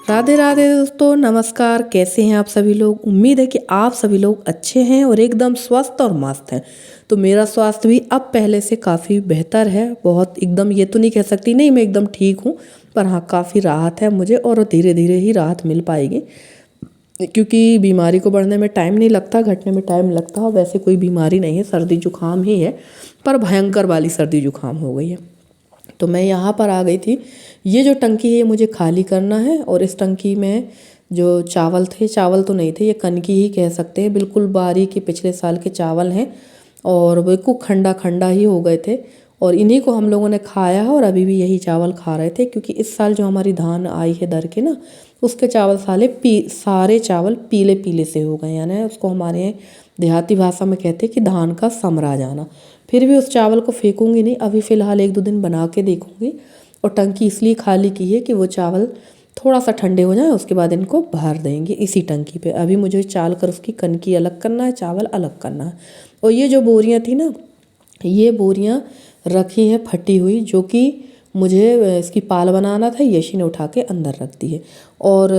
राधे राधे दोस्तों, नमस्कार। कैसे हैं आप सभी लोग। उम्मीद है कि आप सभी लोग अच्छे हैं और एकदम स्वस्थ और मस्त हैं। तो मेरा स्वास्थ्य भी अब पहले से काफ़ी बेहतर है। बहुत एकदम ये तो नहीं कह सकती नहीं मैं एकदम ठीक हूँ, पर हाँ काफ़ी राहत है मुझे और धीरे धीरे ही राहत मिल पाएगी, क्योंकि बीमारी को बढ़ने में टाइम नहीं लगता, घटने में टाइम लगता है। वैसे कोई बीमारी नहीं है, सर्दी जुकाम ही है, पर भयंकर वाली सर्दी जुकाम हो गई है। तो मैं यहाँ पर आ गई थी। ये जो टंकी है ये मुझे खाली करना है और इस टंकी में जो चावल थे, चावल तो नहीं थे, ये कनकी ही कह सकते हैं, बिल्कुल बारीक के पिछले साल के चावल हैं और बिल्कुल खंडा खंडा ही हो गए थे। और इन्हीं को हम लोगों ने खाया है और अभी भी यही चावल खा रहे थे, क्योंकि इस साल जो हमारी धान आई है दर के ना, उसके चावल सारे चावल पीले पीले से हो गए, यानी उसको हमारे देहाती भाषा में कहते हैं कि धान का समरा जाना। फिर भी उस चावल को फेंकूंगी नहीं, अभी फ़िलहाल 1-2 दिन बना के देखूंगी। और टंकी इसलिए खाली की है कि वो चावल थोड़ा सा ठंडे हो जाए, उसके बाद इनको भर देंगे इसी टंकी पे। अभी मुझे चाल कर उसकी कनकी अलग करना है, चावल अलग करना है। और ये जो बोरियां थी ना, ये बोरियां रखी है फटी हुई, जो कि मुझे इसकी पाल बनाना था, यशी ने उठा के अंदर रख दी है। और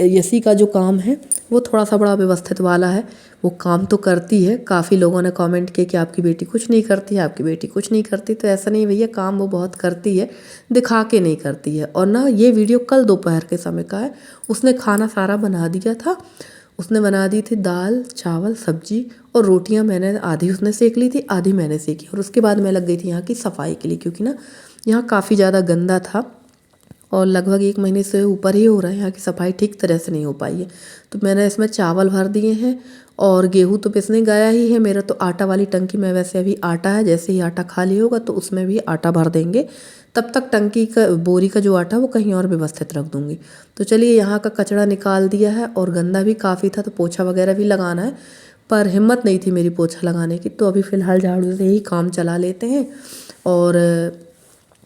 यशी का जो काम है वो थोड़ा सा बड़ा व्यवस्थित वाला है। वो काम तो करती है। काफ़ी लोगों ने कमेंट किया कि आपकी बेटी कुछ नहीं करती है, आपकी बेटी कुछ नहीं करती। तो ऐसा नहीं भैया, काम वो बहुत करती है, दिखा के नहीं करती है। और ना ये वीडियो कल दोपहर के समय का है। उसने खाना सारा बना दिया था। उसने बना दी थी दाल चावल सब्जी और रोटियां। मैंने आधी उसने सेक ली थी, आधी मैंने सेकी। और उसके बाद मैं लग गई थी यहाँ की सफाई के लिए, क्योंकि ना यहाँ काफ़ी ज़्यादा गंदा था और लगभग 1 महीने से ऊपर ही हो रहा है, यहाँ की सफाई ठीक तरह से नहीं हो पाई है। तो मैंने इसमें चावल भर दिए हैं और गेहूँ तो पिसने गया ही है मेरा। तो आटा वाली टंकी में वैसे अभी आटा है, जैसे ही आटा खाली होगा तो उसमें भी आटा भर देंगे। तब तक टंकी का बोरी का जो आटा वो कहीं और व्यवस्थित रख दूँगी। तो चलिए, यहाँ का कचरा निकाल दिया है और गंदा भी काफ़ी था, तो पोछा वगैरह भी लगाना है, पर हिम्मत नहीं थी मेरी पोछा लगाने की। तो अभी फ़िलहाल झाड़ू से ही काम चला लेते हैं। और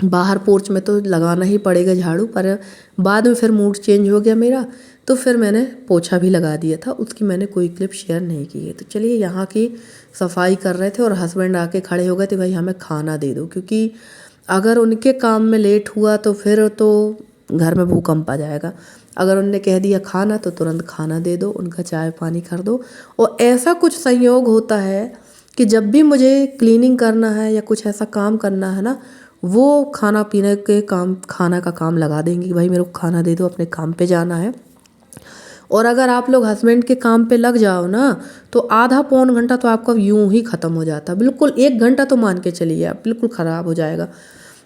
बाहर पोर्च में तो लगाना ही पड़ेगा झाड़ू, पर बाद में फिर मूड चेंज हो गया मेरा, तो फिर मैंने पोछा भी लगा दिया था। उसकी मैंने कोई क्लिप शेयर नहीं की है। तो चलिए, यहाँ की सफाई कर रहे थे और हस्बैंड आके खड़े हो गए थे, भाई हमें खाना दे दो, क्योंकि अगर उनके काम में लेट हुआ तो फिर तो घर में भूकंप आ जाएगा। अगर उनने कह दिया खाना तो तुरंत खाना दे दो, उनका चाय पानी कर दो। और ऐसा कुछ संयोग होता है कि जब भी मुझे क्लीनिंग करना है या कुछ ऐसा काम करना है ना, वो खाना पीने के काम, खाना का काम लगा देंगी कि भाई मेरे को खाना दे दो, अपने काम पे जाना है। और अगर आप लोग हस्बैंड के काम पे लग जाओ ना, तो आधा पौन घंटा तो आपका यूं ही ख़त्म हो जाता है। बिल्कुल 1 घंटा तो मान के चलिए आप, बिल्कुल ख़राब हो जाएगा।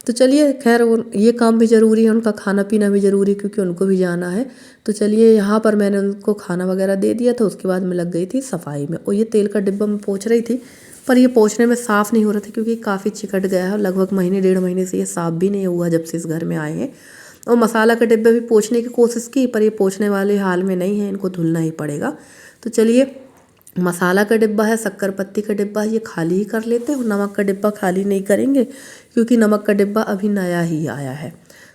तो चलिए, खैर ये काम भी ज़रूरी है, उनका खाना पीना भी ज़रूरी है, क्योंकि उनको भी जाना है। तो चलिए, यहाँ पर मैंने उनको खाना वगैरह दे दिया था। उसके बाद मैं लग गई थी सफाई में। और ये तेल का डिब्बा मैं पोंछ रही थी, पर ये पोंछने में साफ़ नहीं हो रहा था, क्योंकि काफ़ी चिकट गया है और लगभग महीने 1.5 महीने से ये साफ़ भी नहीं हुआ जब से इस घर में आए हैं। और मसाला के डिब्बे भी पोंछने की कोशिश की, पर ये पोंछने वाले हाल में नहीं है, इनको धुलना ही पड़ेगा। तो चलिए, मसाला का डिब्बा है, शक्कर पत्ती का डिब्बा है, ये खाली ही कर लेते हैं। और नमक का डिब्बा खाली नहीं करेंगे, क्योंकि नमक का डिब्बा अभी नया ही आया है।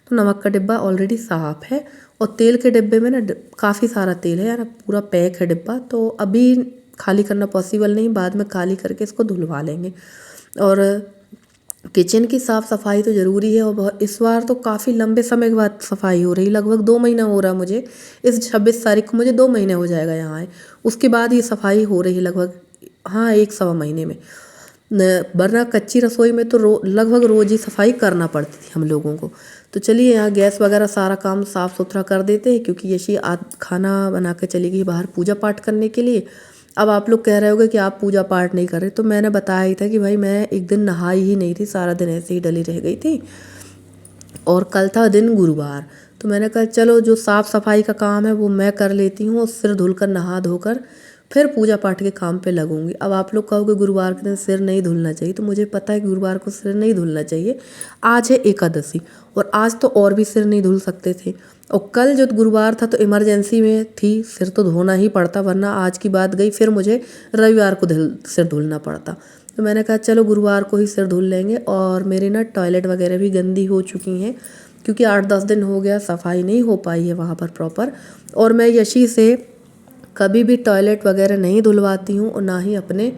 तो नमक का डिब्बा ऑलरेडी साफ़ है। और तेल के डिब्बे में ना काफ़ी सारा तेल है यार, पूरा पैक है डिब्बा। तो अभी खाली करना पॉसिबल नहीं, बाद में खाली करके इसको धुलवा लेंगे। और किचन की साफ़ सफाई तो ज़रूरी है। और इस बार तो काफ़ी लंबे समय के बाद सफाई हो रही, लगभग 2 महीना हो रहा मुझे। इस 26 तारीख को मुझे 2 महीने हो जाएगा यहाँ आए। उसके बाद ये सफाई हो रही लगभग, हाँ 1-1.25 महीने में। वरना कच्ची रसोई में तो लगभग रोज़ ही सफाई करना पड़ती थी हम लोगों को। तो चलिए, यहाँ गैस वगैरह सारा काम साफ़ सुथरा कर देते हैं, क्योंकि यशी आज खाना बना के चली गई बाहर पूजा पाठ करने के लिए। अब आप लोग कह रहे होगे कि आप पूजा पाठ नहीं कर रहे, तो मैंने बताया ही था कि भाई मैं एक दिन नहाई ही नहीं थी, सारा दिन ऐसे ही डली रह गई थी। और कल था दिन गुरुवार, तो मैंने कहा चलो जो साफ़ सफाई का काम है वो मैं कर लेती हूँ, और सिर धुलकर नहा धोकर फिर पूजा पाठ के काम पे लगूंगी। अब आप लोग कहोगे गुरुवार के दिन सिर नहीं धुलना चाहिए, तो मुझे पता है कि गुरुवार को सिर नहीं धुलना चाहिए। आज है एकादशी, और आज तो और भी सिर नहीं धुल सकते थे। और कल जो गुरुवार था तो इमरजेंसी में थी, सिर तो धोना ही पड़ता, वरना आज की बात गई फिर मुझे रविवार को सिर धुलना पड़ता। तो मैंने कहा चलो गुरुवार को ही सिर धुल लेंगे। और मेरी ना टॉयलेट वगैरह भी गंदी हो चुकी हैं, क्योंकि 8-10 दिन हो गया सफाई नहीं हो पाई है वहाँ पर प्रॉपर। और मैं यशी से कभी भी टॉयलेट वगैरह नहीं धुलवाती हूँ, और ना ही अपने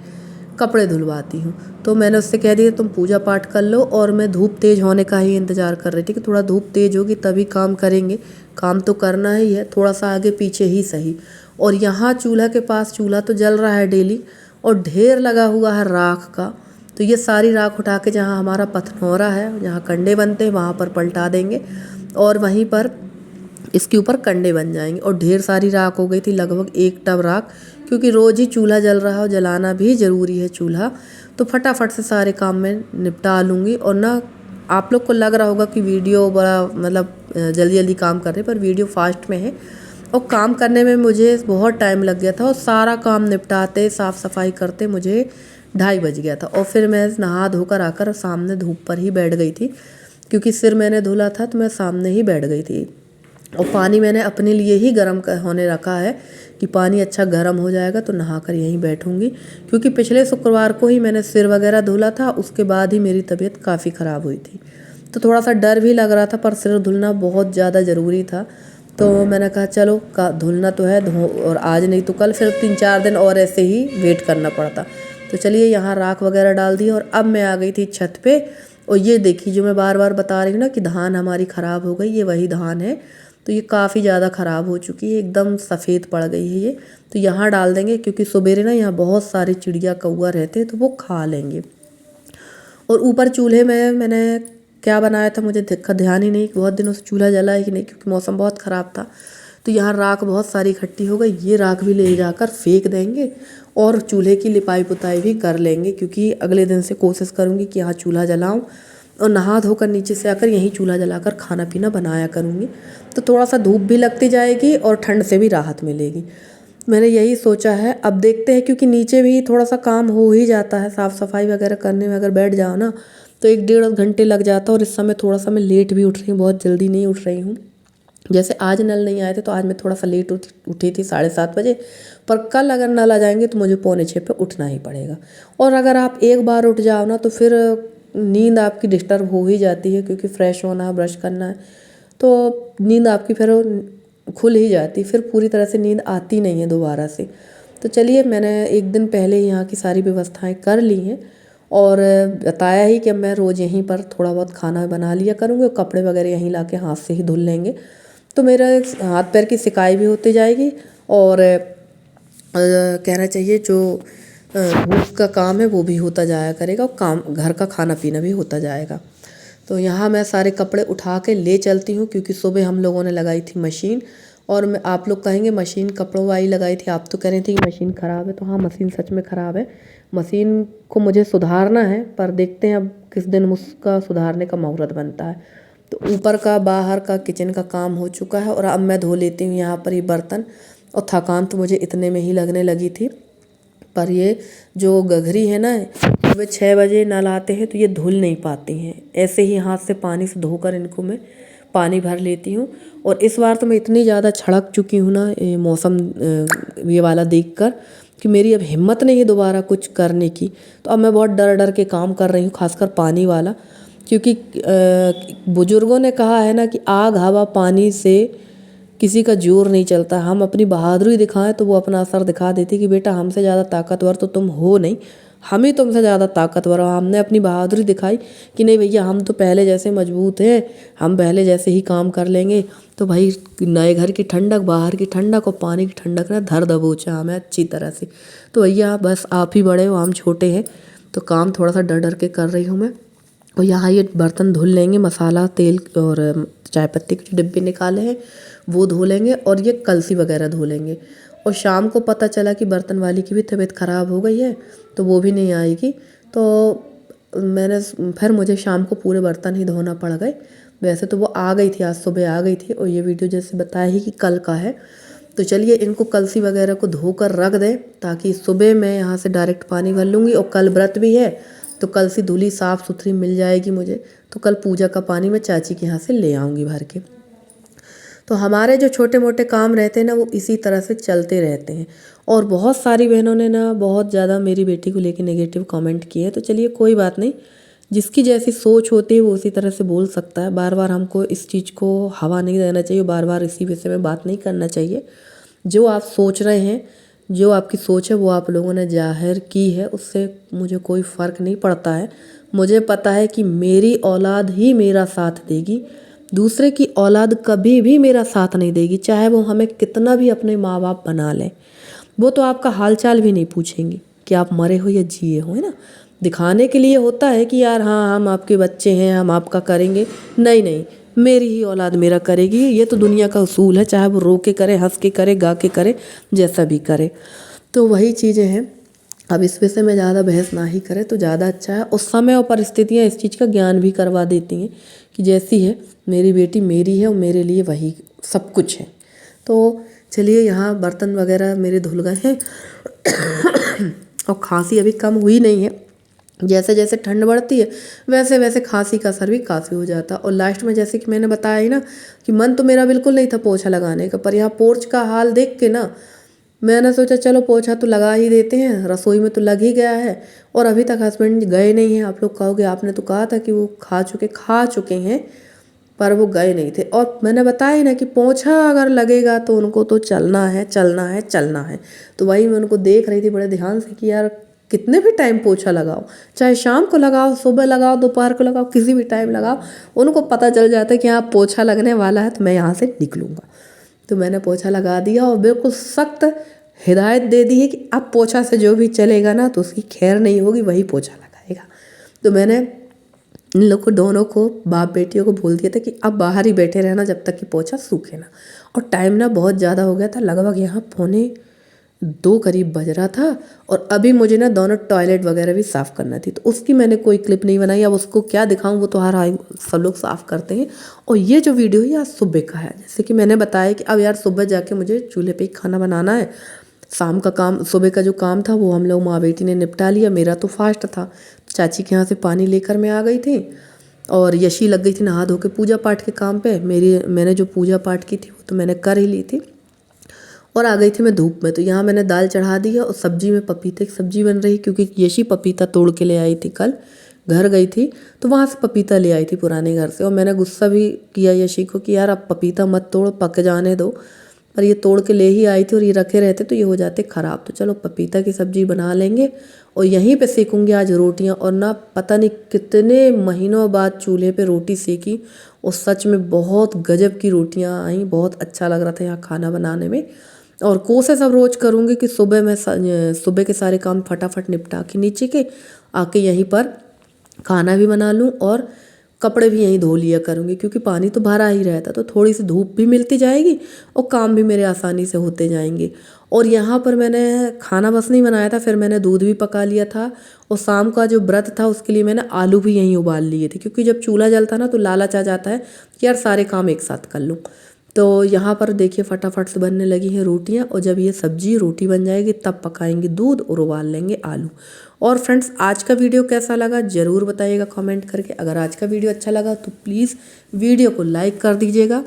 कपड़े धुलवाती हूँ। तो मैंने उससे कह दिया तुम पूजा पाठ कर लो और मैं धूप तेज़ होने का ही इंतज़ार कर रही थी कि थोड़ा धूप तेज़ होगी तभी काम करेंगे, काम तो करना ही है, थोड़ा सा आगे पीछे ही सही। और यहाँ चूल्हा के पास चूल्हा तो जल रहा है डेली और ढेर लगा हुआ है राख का। तो ये सारी राख उठा के जहाँ हमारा पथनौरा है, जहाँ कंडे बनते हैं वहाँ पर पलटा देंगे और वहीं पर इसके ऊपर कंडे बन जाएंगे। और ढेर सारी राख हो गई थी, लगभग 1 टब राख, क्योंकि रोज़ ही चूल्हा जल रहा है और जलाना भी ज़रूरी है चूल्हा। तो फटाफट से सारे काम मैं निपटा लूँगी। और ना आप लोग को लग रहा होगा कि वीडियो बड़ा मतलब जल्दी जल्दी काम कर रहे, पर वीडियो फास्ट में है और काम करने में मुझे बहुत टाइम लग गया था और सारा काम निपटाते साफ़ सफाई करते मुझे 2:30 बज गया था। और फिर मैं नहा धोकर आकर सामने धूप पर ही बैठ गई थी, क्योंकि सिर मैंने धुला था तो मैं सामने ही बैठ गई थी। और पानी मैंने अपने लिए ही गर्म होने रखा है कि पानी अच्छा गर्म हो जाएगा तो नहाकर यहीं बैठूंगी, क्योंकि पिछले शुक्रवार को ही मैंने सिर वगैरह धुला था, उसके बाद ही मेरी तबीयत काफ़ी ख़राब हुई थी। तो थोड़ा सा डर भी लग रहा था, पर सिर धुलना बहुत ज़्यादा ज़रूरी था। तो मैंने कहा चलो धुलना तो है और आज नहीं तो कल, फिर 3-4 दिन और ऐसे ही वेट करना पड़ता। तो चलिए यहाँ राख वगैरह डाल दी और अब मैं आ गई थी छत पे। और ये देखिए जो मैं बार बार बता रही हूँ ना कि धान हमारी ख़राब हो गई, ये वही धान है। तो ये काफ़ी ज़्यादा ख़राब हो चुकी है, एकदम सफ़ेद पड़ गई है ये। तो यहाँ डाल देंगे, क्योंकि सवेरे ना यहाँ बहुत सारे चिड़िया कौआ रहते हैं तो वो खा लेंगे। और ऊपर चूल्हे में मैंने क्या बनाया था मुझे ध्यान ही नहीं, बहुत दिनों से चूल्हा जला है कि नहीं, क्योंकि मौसम बहुत ख़राब था। तो यहाँ राख बहुत सारी इकट्ठी हो गई, ये राख भी ले जाकर फेंक देंगे और चूल्हे की लिपाई पुताई भी कर लेंगे, क्योंकि अगले दिन से कोशिश करूँगी कि यहाँ चूल्हा जलाऊँ और नहा धोकर नीचे से आकर यहीं चूल्हा जलाकर खाना पीना बनाया करूँगी। तो थोड़ा सा धूप भी लगती जाएगी और ठंड से भी राहत मिलेगी। मैंने यही सोचा है, अब देखते हैं, क्योंकि नीचे भी थोड़ा सा काम हो ही जाता है, साफ़ सफाई वगैरह करने में अगर बैठ जाओ ना तो 1-1.5 घंटे लग जाता है। और इस समय थोड़ा सा मैं लेट भी उठ रही हूँ, बहुत जल्दी नहीं उठ रही हूँ। जैसे आज नल नहीं आए थे तो आज मैं थोड़ा सा लेट उठी थी 7:30 बजे, पर कल अगर नल आ जाएंगे तो मुझे 5:45 पे उठना ही पड़ेगा। और अगर आप एक बार उठ जाओ ना तो फिर नींद आपकी डिस्टर्ब हो ही जाती है, क्योंकि फ्रेश होना है, ब्रश करना है, तो नींद आपकी फिर खुल ही जाती, फिर पूरी तरह से नींद आती नहीं है दोबारा से। तो चलिए मैंने एक दिन पहले ही यहाँ की सारी व्यवस्थाएं कर ली हैं और बताया ही कि मैं रोज़ यहीं पर थोड़ा बहुत खाना बना लिया करूँगी और कपड़े वगैरह यहीं ला के हाथ से ही धुल लेंगे। तो मेरा हाथ पैर की सिकाई भी होती जाएगी और कहना चाहिए जो धूप का काम है वो भी होता जाया करेगा और काम घर का खाना पीना भी होता जाएगा। तो यहाँ मैं सारे कपड़े उठा के ले चलती हूँ, क्योंकि सुबह हम लोगों ने लगाई थी मशीन। और मैं आप लोग कहेंगे मशीन कपड़ों वाली लगाई थी, आप तो कह रही थी कि मशीन ख़राब है। तो हाँ, मशीन सच में ख़राब है, मशीन को मुझे सुधारना है, पर देखते हैं अब किस दिन उसका सुधारने का मुहूर्त बनता है। तो ऊपर का बाहर का किचन का काम हो चुका है और अब मैं धो लेती हूँ यहाँ पर ये बर्तन। और थकान तो मुझे इतने में ही लगने लगी थी, पर ये जो गघरी है ना, सुबह 6 बजे नल आते हैं तो ये धुल नहीं पाती हैं, ऐसे ही हाथ से पानी से धोकर इनको मैं पानी भर लेती हूँ। और इस बार तो मैं इतनी ज़्यादा छड़क चुकी हूँ ना मौसम ये वाला देखकर कि मेरी अब हिम्मत नहीं है दोबारा कुछ करने की। तो अब मैं बहुत डर डर के काम कर रही हूँ, खासकर पानी वाला, क्योंकि बुजुर्गों ने कहा है ना कि आग हवा पानी से किसी का जोर नहीं चलता। हम अपनी बहादुरी दिखाएं तो वो अपना असर दिखा देती कि बेटा हमसे ज़्यादा ताकतवर तो तुम हो नहीं, हम ही तुमसे ज़्यादा ताकतवर हो। हमने अपनी बहादुरी दिखाई कि नहीं भैया हम तो पहले जैसे मजबूत हैं, हम पहले जैसे ही काम कर लेंगे। तो भाई नए घर की ठंडक, बाहर की ठंडक और पानी की ठंडक ना धर दबोचा हमें अच्छी तरह से। तो भैया बस आप ही बड़े हो, हम छोटे हैं, तो काम थोड़ा सा डर डर के कर रही हूँ मैं। और यहाँ ये बर्तन धुल लेंगे, मसाला तेल और चाय पत्ती के जो डिब्बे निकाले हैं वो धो लेंगे और ये कलसी वगैरह धो लेंगे। और शाम को पता चला कि बर्तन वाली की भी तबीयत ख़राब हो गई है तो वो भी नहीं आएगी, तो फिर मुझे शाम को पूरे बर्तन ही धोना पड़ गए। वैसे तो वो आ गई थी, आज सुबह आ गई थी और ये वीडियो जैसे बताया ही कि कल का है। तो चलिए इनको कलसी वगैरह को धोकर रख दें, ताकि सुबह मैं यहाँ से डायरेक्ट पानी भर लूँगी। और कल व्रत भी है तो कलसी धुली साफ़ सुथरी मिल जाएगी मुझे, तो कल पूजा का पानी मैं चाची के यहाँ से ले आऊँगी भर के। तो हमारे जो छोटे मोटे काम रहते हैं ना वो इसी तरह से चलते रहते हैं। और बहुत सारी बहनों ने ना बहुत ज़्यादा मेरी बेटी को लेकर नेगेटिव कमेंट किए हैं, तो चलिए कोई बात नहीं, जिसकी जैसी सोच होती है वो उसी तरह से बोल सकता है। बार बार हमको इस चीज़ को हवा नहीं देना चाहिए, बार बार इसी विषय में बात नहीं करना चाहिए। जो आप सोच रहे हैं जो आपकी सोच है वो आप लोगों ने जाहिर की है, उससे मुझे कोई फ़र्क नहीं पड़ता है। मुझे पता है कि मेरी औलाद ही मेरा साथ देगी, दूसरे की औलाद कभी भी मेरा साथ नहीं देगी, चाहे वो हमें कितना भी अपने माँ बाप बना लें। वो तो आपका हाल चाल भी नहीं पूछेंगी कि आप मरे हो या जिए हो, है ना। दिखाने के लिए होता है कि यार हाँ हम आपके बच्चे हैं, हम आपका करेंगे। नहीं नहीं, मेरी ही औलाद मेरा करेगी, ये तो दुनिया का उसूल है, चाहे वो रो के करे, हंस के करे, गा के करे, जैसा भी करे। तो वही चीज़ें हैं। अब इस विषय में ज़्यादा बहस ना ही करें तो ज़्यादा अच्छा है। उस समय और परिस्थितियाँ इस चीज़ का ज्ञान भी करवा देती हैं कि जैसी है मेरी बेटी मेरी है और मेरे लिए वही सब कुछ है। तो चलिए, यहाँ बर्तन वगैरह मेरे धुल गए हैं और खांसी अभी कम हुई नहीं है। जैसे जैसे ठंड बढ़ती है वैसे वैसे खांसी का असर भी काफ़ी हो जाता है। और लास्ट में जैसे कि मैंने बताया ही ना कि मन तो मेरा बिल्कुल नहीं था पोछा लगाने का, पर यहाँ पोर्च का हाल देख के ना मैंने सोचा चलो पोछा तो लगा ही देते हैं, रसोई में तो लग ही गया है। और अभी तक हस्बैंड गए नहीं हैं। आप लोग कहोगे आपने तो कहा था कि वो खा चुके हैं, पर वो गए नहीं थे। और मैंने बताया ही ना कि पोछा अगर लगेगा तो उनको तो चलना है चलना है चलना है। तो वही मैं उनको देख रही थी बड़े ध्यान से कि यार कितने भी टाइम पोछा लगाओ, चाहे शाम को लगाओ, सुबह लगाओ, दोपहर को लगाओ, किसी भी टाइम लगाओ, उनको पता चल जाता है कि हाँ पोछा लगने वाला है तो मैं यहाँ से निकलूँगा। तो मैंने पोछा लगा दिया और बिल्कुल सख्त हिदायत दे दी है कि अब पोछा से जो भी चलेगा ना तो उसकी खैर नहीं होगी, वही पोछा लगाएगा। तो मैंने इन लोग को दोनों को, बाप बेटियों को बोल दिया था कि अब बाहर ही बैठे रहना जब तक कि पोछा सूखे ना। और टाइम ना बहुत ज़्यादा हो गया था, लगभग यहाँ 1:45 करीब बज रहा था। और अभी मुझे ना दोनों टॉयलेट वगैरह भी साफ़ करना थी, तो उसकी मैंने कोई क्लिप नहीं बनाई। अब उसको क्या दिखाऊं, वो तो हर सब लोग साफ़ करते हैं। और ये जो वीडियो है यार सुबह का है, जैसे कि मैंने बताया कि अब यार सुबह जाके मुझे चूल्हे पे ही खाना बनाना है। शाम का काम, सुबह का जो काम था वो हम लोग माँ बेटी ने निपटा लिया। मेरा तो फास्ट था, चाची के यहाँ से पानी लेकर मैं आ गई थी और यशी लग गई थी नहा धो के पूजा पाठ के काम पे। मैंने जो पूजा पाठ की थी वो तो मैंने कर ही ली थी और आ गई थी मैं धूप में। तो यहाँ मैंने दाल चढ़ा दी है और सब्जी में पपीते की सब्जी बन रही, क्योंकि यशी पपीता तोड़ के ले आई थी, कल घर गई थी तो वहाँ से पपीता ले आई थी पुराने घर से। और मैंने गुस्सा भी किया यशी को कि यार अब पपीता मत तोड़, पक जाने दो, पर ये तोड़ के ले ही आई थी और ये रखे रहते तो ये हो जाते ख़राब। तो चलो पपीता की सब्ज़ी बना लेंगे और यहीं पे सेकूंगी आज रोटियां। और ना पता नहीं कितने महीनों बाद चूल्हे पे रोटी सेकी और सच में बहुत गजब की रोटियां आई, बहुत अच्छा लग रहा था यहाँ खाना बनाने में। और कोशिश अब रोज़ करूँगी कि सुबह के सारे काम फटाफट निपटा के नीचे के आके यहीं पर खाना भी बना लूँ और कपड़े भी यहीं धो लिया करूँगी, क्योंकि पानी तो भरा ही रहता तो थोड़ी सी धूप भी मिलती जाएगी और काम भी मेरे आसानी से होते जाएंगे। और यहाँ पर मैंने खाना बस नहीं बनाया था, फिर मैंने दूध भी पका लिया था और शाम का जो व्रत था उसके लिए मैंने आलू भी यहीं उबाल लिए थे, क्योंकि जब चूल्हा जलता ना तो लालच आ जाता है कि यार सारे काम एक साथ कर लूँ। तो यहाँ पर देखिए फटाफट से बनने लगी हैं रोटियाँ और जब ये सब्जी रोटी बन जाएगी तब पकाएंगे दूध और उबाल लेंगे आलू। और फ्रेंड्स आज का वीडियो कैसा लगा ज़रूर बताइएगा कमेंट करके। अगर आज का वीडियो अच्छा लगा तो प्लीज़ वीडियो को लाइक कर दीजिएगा।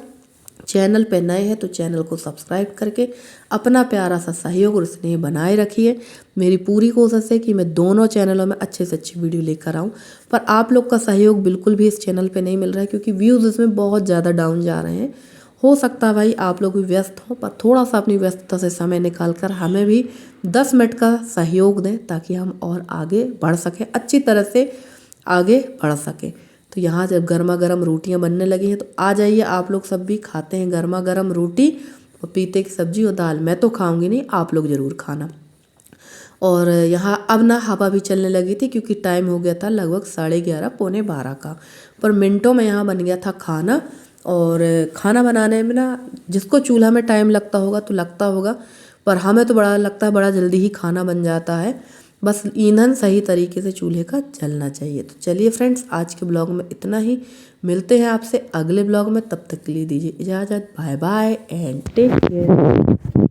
चैनल पे नए हैं तो चैनल को सब्सक्राइब करके अपना प्यारा सा सहयोग और स्नेह बनाए रखिए। मेरी पूरी कोशिश है कि मैं दोनों चैनलों में अच्छे से अच्छी वीडियो लेकर आऊँ, पर आप लोग का सहयोग बिल्कुल भी इस चैनल पे नहीं मिल रहा है, क्योंकि व्यूज़ इसमें बहुत ज़्यादा डाउन जा रहे हैं। हो सकता है भाई आप लोग भी व्यस्त हों, पर थोड़ा सा अपनी व्यस्तता से समय निकाल कर हमें भी 10 मिनट का सहयोग दें ताकि हम और आगे बढ़ सकें, अच्छी तरह से आगे बढ़ सकें। तो यहाँ जब गर्मा गर्म रोटियाँ बनने लगी हैं तो आ जाइए, आप लोग सब भी खाते हैं गर्मा गर्म रोटी और पपीते की सब्जी और दाल। मैं तो खाऊंगी नहीं, आप लोग ज़रूर खाना। और यहाँ अब ना हवा भी चलने लगी थी, क्योंकि टाइम हो गया था लगभग 11:30 पौने 12 का, पर मिनटों में यहाँ बन गया था खाना। और खाना बनाने में ना जिसको चूल्हा में टाइम लगता होगा तो लगता होगा, पर हमें तो बड़ा लगता है बड़ा जल्दी ही खाना बन जाता है, बस ईंधन सही तरीके से चूल्हे का जलना चाहिए। तो चलिए फ्रेंड्स आज के ब्लॉग में इतना ही, मिलते हैं आपसे अगले ब्लॉग में, तब तक के लिए दीजिए इजाज़त। Bye bye and take care.